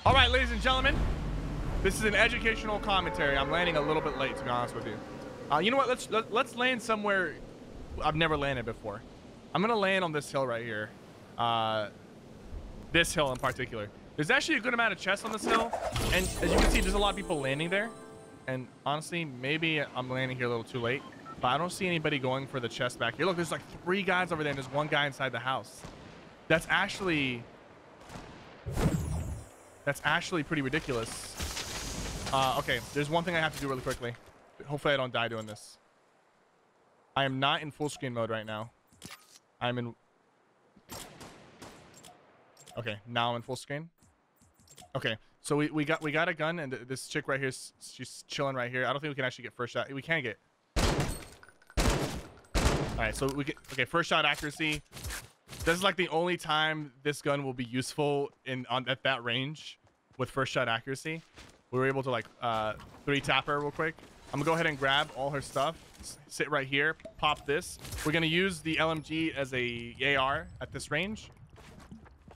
All right, ladies and gentlemen, this is an educational commentary. I'm landing a little bit late, to be honest with you. You know what? Let's land somewhere I've never landed before. I'm gonna land on this hill right here. This hill in particular. There's actually a good amount of chests on this hill, and as you can see, there's a lot of people landing there. And honestly, maybe I'm landing here a little too late, but I don't see anybody going for the chest back here. Look, there's like 3 guys over there, and there's 1 guy inside the house. That's actually pretty ridiculous. Okay, there's one thing I have to do really quickly. Hopefully I don't die doing this. I am not in full screen mode right now. I'm in... Okay, now I'm in full screen. Okay, so we got a gun, and this chick right here, she's chilling right here. I don't think we can actually get first shot. We can get... Alright, so we get... Okay, first shot accuracy. This is like the only time this gun will be useful at that range with first shot accuracy. We were able to like 3-tap her real quick. I'm gonna go ahead and grab all her stuff, sit right here, pop this. We're gonna use the LMG as a AR at this range.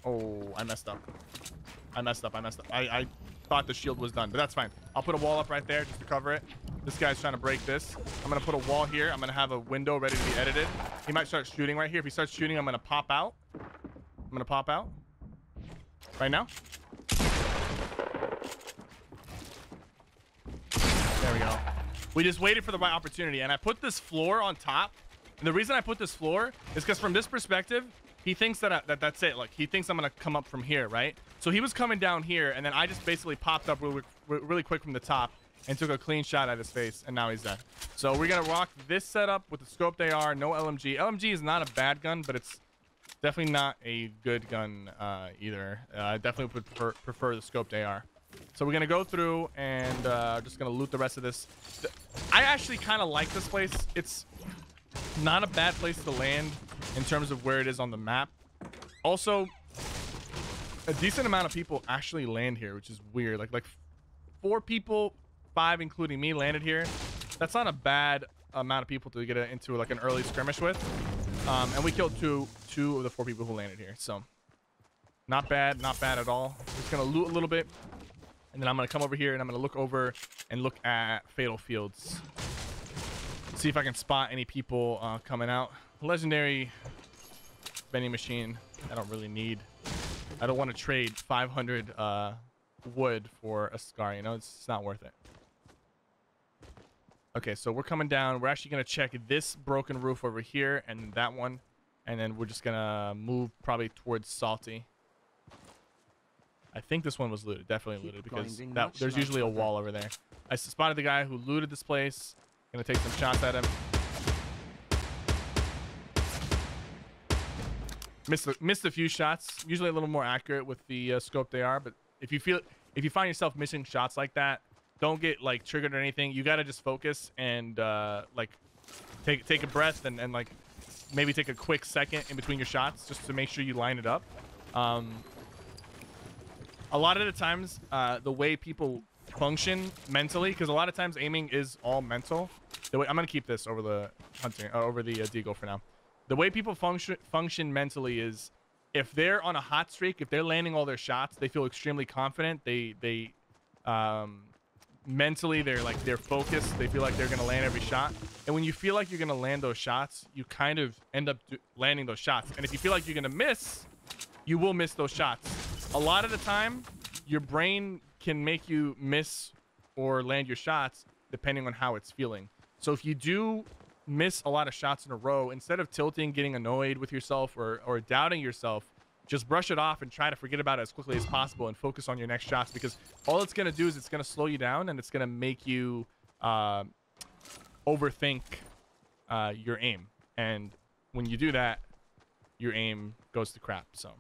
Oh, I messed up. I thought the shield was done, but that's fine. I'll put a wall up right there just to cover it. This guy's trying to break this. I'm gonna put a wall here. I'm gonna have a window ready to be edited. He might start shooting right here. If he starts shooting, I'm gonna pop out. Right now. There we go. We just waited for the right opportunity, and I put this floor on top. And the reason I put this floor is because from this perspective, he thinks that's it. Like, he thinks I'm gonna come up from here, right? So he was coming down here, and then I just basically popped up really quick from the top and took a clean shot at his face, and now he's dead. So we're gonna rock this setup with the scoped AR, no LMG. LMG is not a bad gun, but it's definitely not a good gun either. I definitely would prefer the scoped AR. So we're gonna go through and just gonna loot the rest of this. I actually kind of like this place. It's not a bad place to land in terms of where it is on the map. Also, a decent amount of people actually land here, which is weird. Like 4 people, 5 including me, landed here. That's not a bad amount of people to get into like an early skirmish with. And we killed two of the 4 people who landed here. So not bad at all. Just gonna loot a little bit, and then I'm gonna come over here and I'm gonna look over and look at Fatal Fields. See if I can spot any people coming out. Legendary vending machine. I don't really need. I don't want to trade 500 wood for a scar. You know, it's not worth it. Okay, so we're coming down. We're actually gonna check this broken roof over here and that one, and then we're just gonna move probably towards Salty. I think this one was looted. Definitely looted, because there's usually a wall over there. I spotted the guy who looted this place. Gonna take some shots at him. Missed a few shots. Usually a little more accurate with the scope they are, but if you find yourself missing shots like that, don't get like triggered or anything. You gotta just focus and like take a breath and like maybe take a quick second in between your shots just to make sure you line it up. A lot of the times, the way people function mentally, because a lot of times aiming is all mental. The way I'm gonna keep this over the hunting, over the deagle for now. The way people function mentally is, if they're on a hot streak, if they're landing all their shots, they feel extremely confident. They mentally they're focused. They feel like they're gonna land every shot. And when you feel like you're gonna land those shots, you kind of end up landing those shots. And if you feel like you're gonna miss, you will miss those shots. A lot of the time, your brain can make you miss or land your shots depending on how it's feeling. So if you do miss a lot of shots in a row, instead of tilting, getting annoyed with yourself or doubting yourself, just brush it off and try to forget about it as quickly as possible and focus on your next shots, because all it's going to do is it's going to slow you down, and it's going to make you overthink your aim. And when you do that, your aim goes to crap. So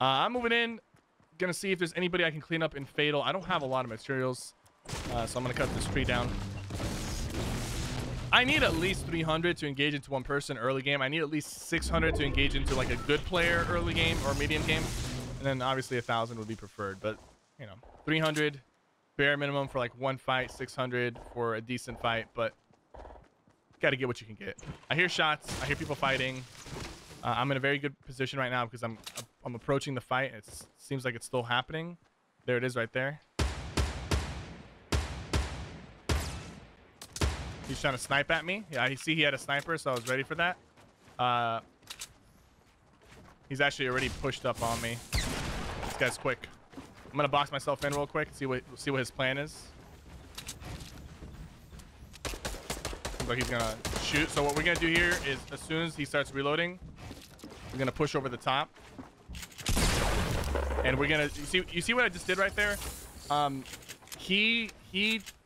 I'm moving in, gonna see if there's anybody I can clean up in Fatal. I don't have a lot of materials, so I'm gonna cut this tree down. I need at least 300 to engage into one person early game. I need at least 600 to engage into like a good player early game or medium game, and then obviously 1,000 would be preferred. But you know, 300 bare minimum for like one fight, 600 for a decent fight. But got to get what you can get. I hear shots. I hear people fighting. I'm in a very good position right now because I'm I'm approaching the fight. It seems like it's still happening. There it is right there. He's trying to snipe at me. Yeah, I see he had a sniper, so I was ready for that. He's actually already pushed up on me. This guy's quick. I'm gonna box myself in real quick. See what his plan is. Seems like he's gonna shoot. So what we're gonna do here is, as soon as he starts reloading, we're gonna push over the top, and we're gonna. You see what I just did right there? He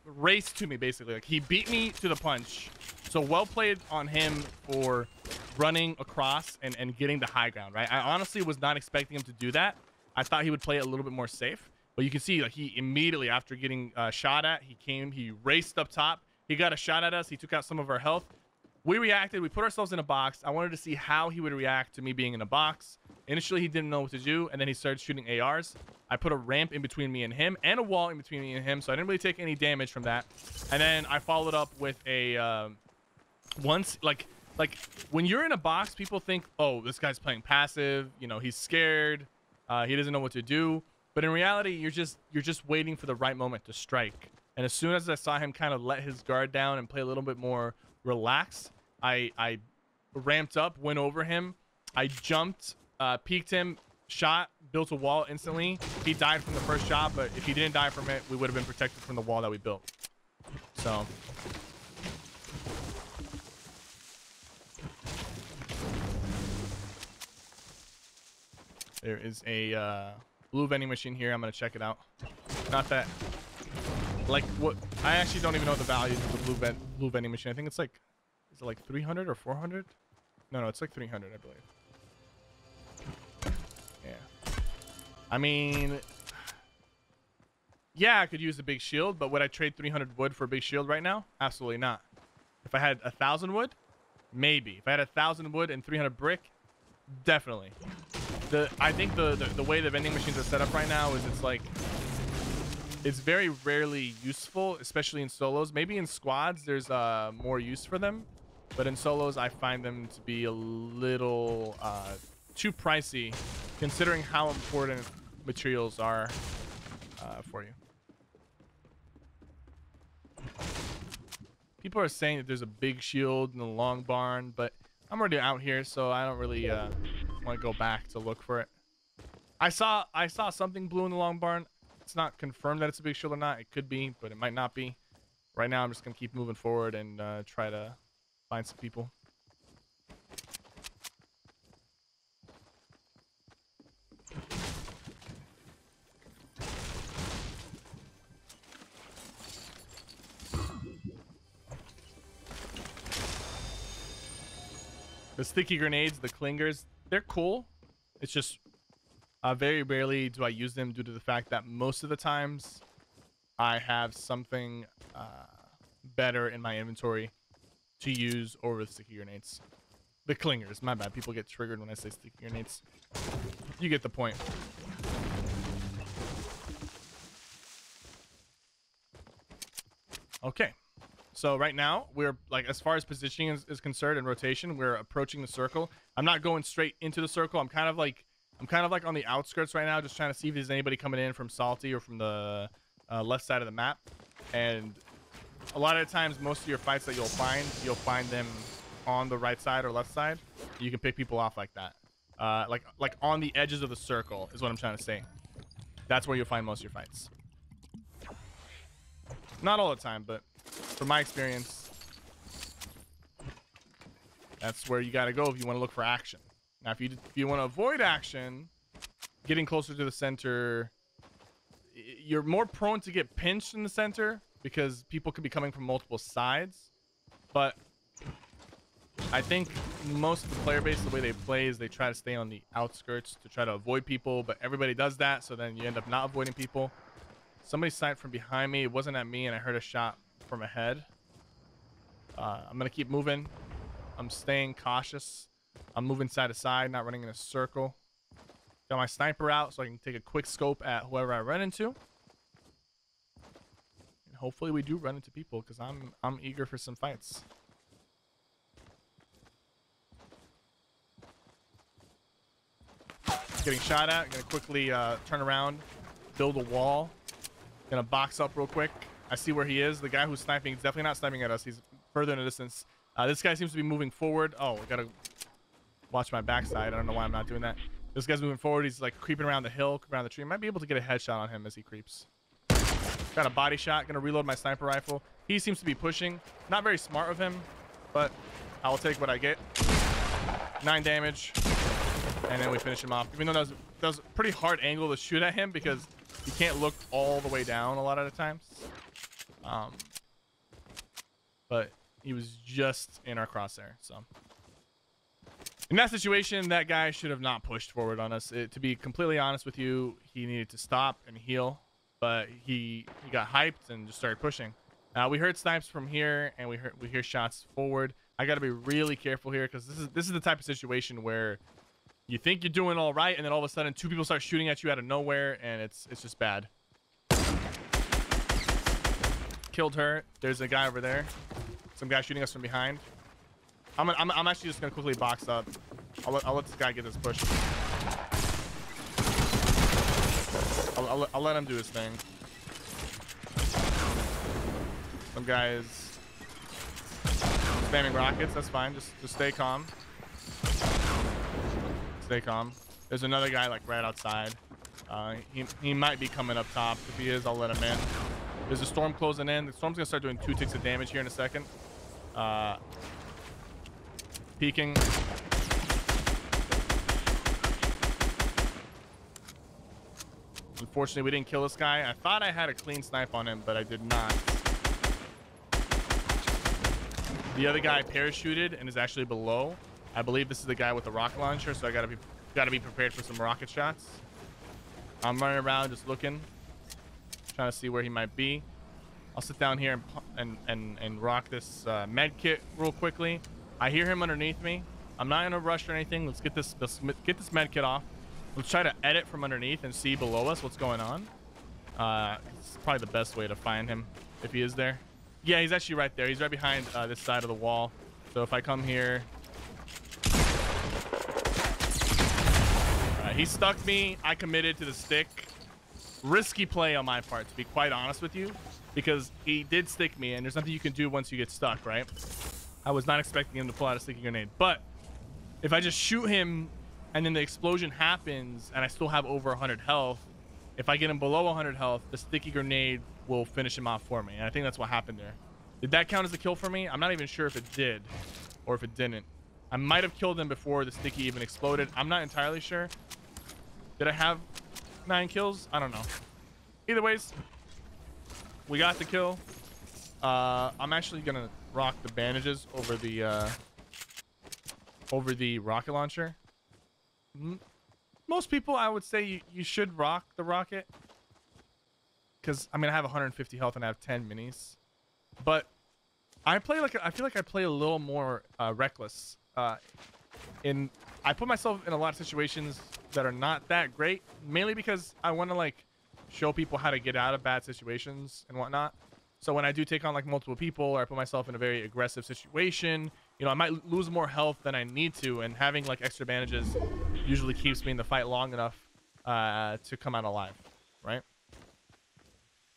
raced to me basically. Like he beat me to the punch. So well played on him for running across and getting the high ground, right? I honestly was not expecting him to do that. I thought he would play it a little bit more safe, but you can see like he immediately after getting shot at, he raced up top. He got a shot at us. He took out some of our health. We reacted. We put ourselves in a box. I wanted to see how he would react to me being in a box. Initially, he didn't know what to do, and then he started shooting ARs. I put a ramp in between me and him and a wall in between me and him, so I didn't really take any damage from that. And then I followed up with a like when you're in a box, people think, oh, this guy's playing passive. You know, he's scared. He doesn't know what to do. But in reality, you're just waiting for the right moment to strike. And as soon as I saw him kind of let his guard down and play a little bit more relaxed, I ramped up, went over him. I jumped, peeked him, shot, built a wall instantly. He died from the first shot, but if he didn't die from it, we would have been protected from the wall that we built. So there is a blue vending machine here. I'm gonna check it out. Not that, like, what, I actually don't even know the values of the blue vending machine. I think it's like, is it like 300 or 400? No, it's like 300, I believe. Yeah. I mean, yeah, I could use a big shield, but would I trade 300 wood for a big shield right now? Absolutely not. If I had 1,000 wood, maybe. If I had 1,000 wood and 300 brick, definitely. I think the way the vending machines are set up right now is it's very rarely useful, especially in solos. Maybe in squads there's more use for them, but in solos I find them to be a little too pricey considering how important materials are for you. People are saying that there's a big shield in the long barn, but I'm already out here, so I don't really want to go back to look for it. I saw something blue in the long barn. It's not confirmed that it's a big shield or not. It could be, but it might not be. Right now, I'm just gonna keep moving forward and try to find some people. The sticky grenades, the clingers, they're cool. It's just very rarely do I use them due to the fact that most of the times I have something better in my inventory to use over the sticky grenades. The clingers, my bad. People get triggered when I say sticky grenades. You get the point. Okay. So right now we're like, as far as positioning is concerned and rotation, we're approaching the circle. I'm not going straight into the circle. I'm kind of like on the outskirts right now, just trying to see if there's anybody coming in from Salty or from the left side of the map. And a lot of the times, most of your fights that you'll find them on the right side or left side. You can pick people off like that. Like on the edges of the circle is what I'm trying to say. That's where you'll find most of your fights. Not all the time, but from my experience, that's where you got to go if you want to look for action. Now, if you want to avoid action, getting closer to the center, you're more prone to get pinched in the center because people could be coming from multiple sides. But I think most of the player base, the way they play is they try to stay on the outskirts to try to avoid people, but everybody does that, so then you end up not avoiding people. Somebody sniped from behind me. It wasn't at me, and I heard a shot from ahead. I'm gonna keep moving. I'm staying cautious. I'm moving side to side, not running in a circle. Got my sniper out so I can take a quick scope at whoever I run into. And hopefully we do run into people because I'm eager for some fights. getting shot at. Gonna quickly turn around, build a wall. Gonna box up real quick. I see where he is. The guy who's sniping is definitely not sniping at us. He's further in the distance. This guy seems to be moving forward. Oh, I gotta watch my backside. I don't know why I'm not doing that. This guy's moving forward. He's like creeping around the hill, creeping around the tree. Might be able to get a headshot on him as he creeps. Got a body shot. Gonna reload my sniper rifle. He seems to be pushing. Not very smart of him, but I will take what I get. 9 damage. And then we finish him off. Even though that was a pretty hard angle to shoot at him because you can't look all the way down a lot of the times. But he was just in our crosshair. So in that situation, that guy should have not pushed forward on us. To be completely honest with you, he needed to stop and heal. But he got hyped and just started pushing. We heard snipes from here, and we hear shots forward. I got to be really careful here because this is the type of situation where you think you're doing all right, and then all of a sudden 2 people start shooting at you out of nowhere, and it's just bad. Killed her. There's a guy over there. Some guy shooting us from behind. I'm actually just gonna quickly box up. I'll let this guy get this push. I'll let him do his thing. Some guys spamming rockets. That's fine. Just stay calm. Stay calm. There's another guy like right outside. He might be coming up top. If he is, I'll let him in. There's a storm closing in. The storm's gonna start doing 2 ticks of damage here in a second. Peeking. Unfortunately, we didn't kill this guy. I thought I had a clean snipe on him, but I did not. The other guy parachuted and is actually below. I believe this is the guy with the rocket launcher, so I gotta be prepared for some rocket shots. I'm running around just looking, trying to see where he might be. I'll sit down here and rock this med kit real quickly. I hear him underneath me. I'm not in a rush or anything. Let's get this med kit off. Let's try to edit from underneath and see below us what's going on. It's probably the best way to find him if he is there. Yeah, he's actually right there. He's right behind this side of the wall. So if I come here, he stuck me. I committed to the stick. Risky play on my part, to be quite honest with you, because he did stick me, and there's nothing you can do once you get stuck, right? I was not expecting him to pull out a sticky grenade, but if I just shoot him and then the explosion happens and I still have over 100 health, if I get him below 100 health, the sticky grenade will finish him off for me. And I think that's what happened there. Did that count as a kill for me? I'm not even sure if it did or if it didn't. I might have killed him before the sticky even exploded. I'm not entirely sure. Did I have 9 kills? I don't know. Either ways, we got the kill. I'm actually gonna rock the bandages over the rocket launcher. Most people, I would say you should rock the rocket, because I mean I have 150 health and I have 10 minis, but I feel like I play a little more reckless. I put myself in a lot of situations that are not that great, mainly because I want to like show people how to get out of bad situations and whatnot. So when I do take on like multiple people, or I put myself in a very aggressive situation, you know, I might lose more health than I need to, and having like extra bandages usually keeps me in the fight long enough to come out alive, right?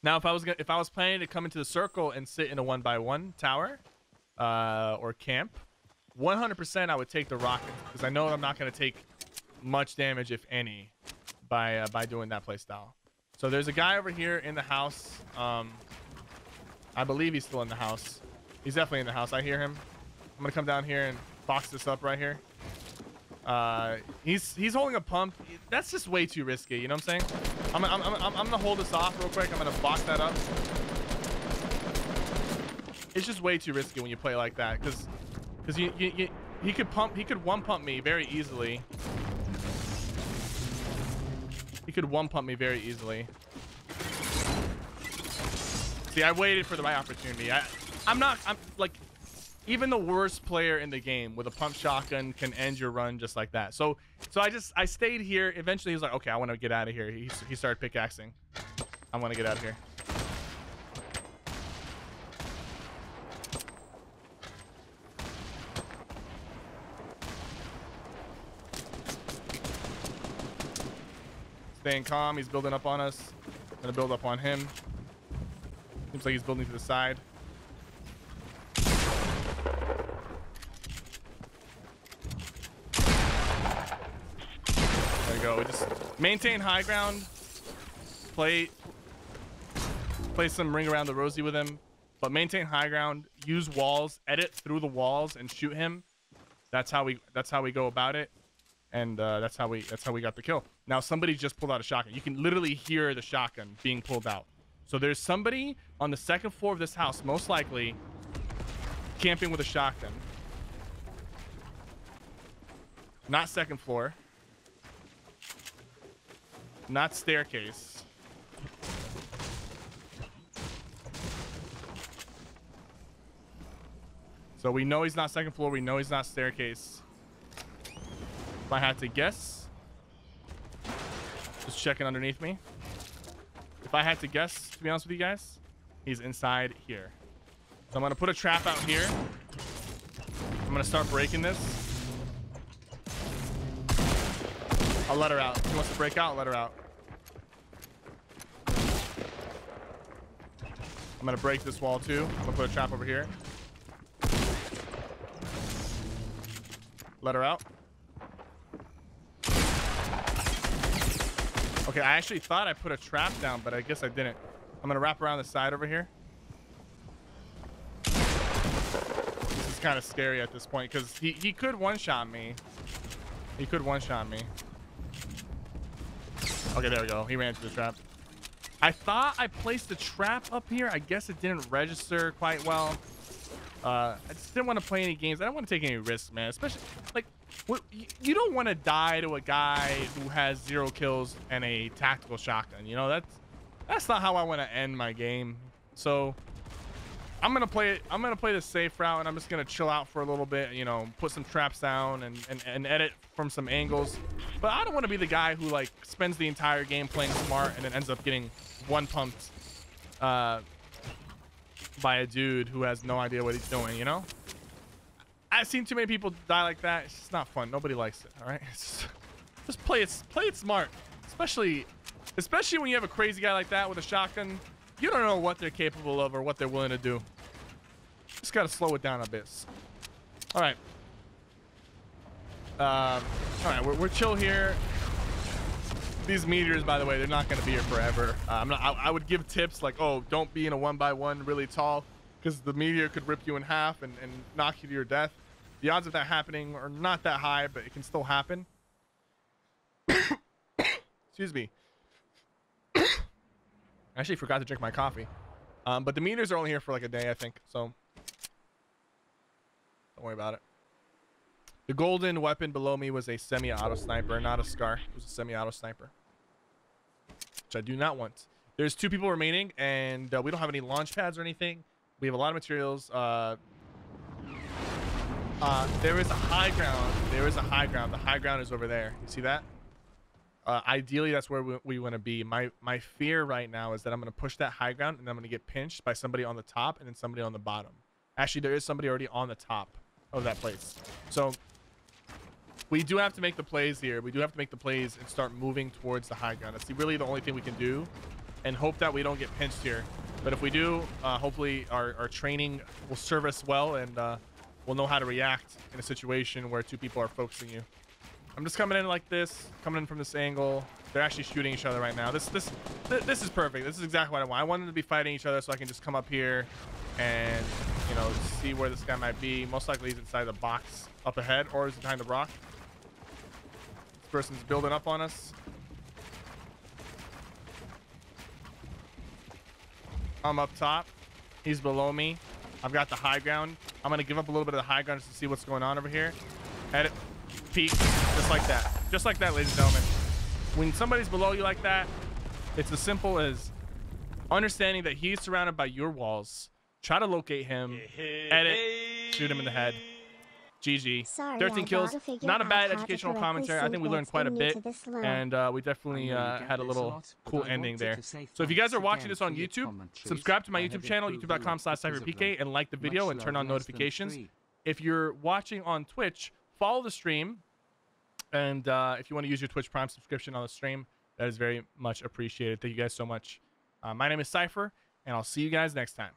Now, if I was planning to come into the circle and sit in a 1x1 tower or camp, 100% I would take the rocket, because I know I'm not going to take much damage, if any, by doing that play style. So there's a guy over here in the house. I believe he's still in the house. He's definitely in the house. I hear him. I'm gonna come down here and box this up right here. He's holding a pump. That's just way too risky. You know what I'm saying? I'm gonna hold this off real quick. I'm gonna box that up. It's just way too risky when you play like that, because he could one pump me very easily. He could one pump me very easily. See, I waited for the right opportunity. I'm like, even the worst player in the game with a pump shotgun can end your run just like that. So I stayed here. Eventually, he was like, okay, I want to get out of here. He started pickaxing. I want to get out of here. Staying calm. He's building up on us. Gonna build up on him. Seems like he's building to the side. There we go. We just maintain high ground. Play some ring around the rosy with him, but maintain high ground. Use walls. Edit through the walls and shoot him. That's how we go about it, and that's how we got the kill. Now somebody just pulled out a shotgun. You can literally hear the shotgun being pulled out. So there's somebody on the second floor of this house, most likely camping with a shotgun. Not second floor. Not staircase. So we know he's not second floor. We know he's not staircase. If I had to guess, just checking underneath me. If I had to guess, to be honest with you guys, he's inside here. So I'm going to put a trap out here. I'm going to start breaking this. I'll let her out. If she wants to break out, I'll let her out. I'm going to break this wall too. I'm going to put a trap over here. Let her out. Okay, I actually thought I put a trap down, but I guess I didn't. I'm gonna wrap around the side over here. This is kind of scary at this point because he could one-shot me. He could one-shot me. Okay, there we go. He ran into the trap. I thought I placed the trap up here. I guess it didn't register quite well. I just didn't want to play any games. I don't want to take any risks, man. Especially, like, you don't want to die to a guy who has 0 kills and a tactical shotgun. You know, that's not how I want to end my game. So I'm gonna play it. I'm gonna play the safe route, and I'm just gonna chill out for a little bit. You know, put some traps down and edit from some angles. But I don't want to be the guy who like spends the entire game playing smart and then ends up getting one pumped by a dude who has no idea what he's doing, you know? I've seen too many people die like that. It's just not fun. Nobody likes it, all right? Just play it smart. Especially when you have a crazy guy like that with a shotgun. You don't know what they're capable of or what they're willing to do. Just gotta slow it down a bit. All right. All right, we're chill here. These meteors, by the way, they're not going to be here forever. I would give tips like, oh, don't be in a 1x1 really tall because the meteor could rip you in half and knock you to your death. The odds of that happening are not that high, but it can still happen. Excuse me. I actually forgot to drink my coffee. But the meteors are only here for like a day, I think. So don't worry about it. The golden weapon below me was a semi-auto sniper, not a SCAR. It was a semi-auto sniper, which I do not want. There's 2 people remaining, and we don't have any launch pads or anything. We have a lot of materials. There is a high ground. There is a high ground. The high ground is over there. You see that? Ideally, that's where we want to be. My fear right now is that I'm going to push that high ground, and I'm going to get pinched by somebody on the top and then somebody on the bottom. Actually, there is somebody already on the top of that place. So we do have to make the plays here. We do have to make the plays and start moving towards the high ground. That's really the only thing we can do, and hope that we don't get pinched here. But if we do, hopefully our training will serve us well, and we'll know how to react in a situation where 2 people are focusing you. I'm just coming in like this, coming in from this angle. They're actually shooting each other right now. This is perfect. This is exactly what I want. I want them to be fighting each other so I can just come up here and, you know, see where this guy might be. Most likely he's inside the box up ahead, or is he behind the rock. This person's building up on us. I'm up top. He's below me. I've got the high ground. I'm going to give up a little bit of the high ground just to see what's going on over here. Edit. Peek. Just like that. Just like that, ladies and gentlemen. When somebody's below you like that, it's as simple as understanding that he's surrounded by your walls. Try to locate him. Edit. Shoot him in the head. GG. Sorry, 13 kills. Not a bad educational commentary. I think we learned quite a bit, and we definitely had a little cool ending there. So if you guys are watching this on YouTube, subscribe to my YouTube channel, youtube.com/CypherPK, and like the video and turn on notifications. If you're watching on Twitch, follow the stream, and if you want to use your Twitch Prime subscription on the stream, That is very much appreciated. Thank you guys so much. My name is Cypher, and I'll see you guys next time.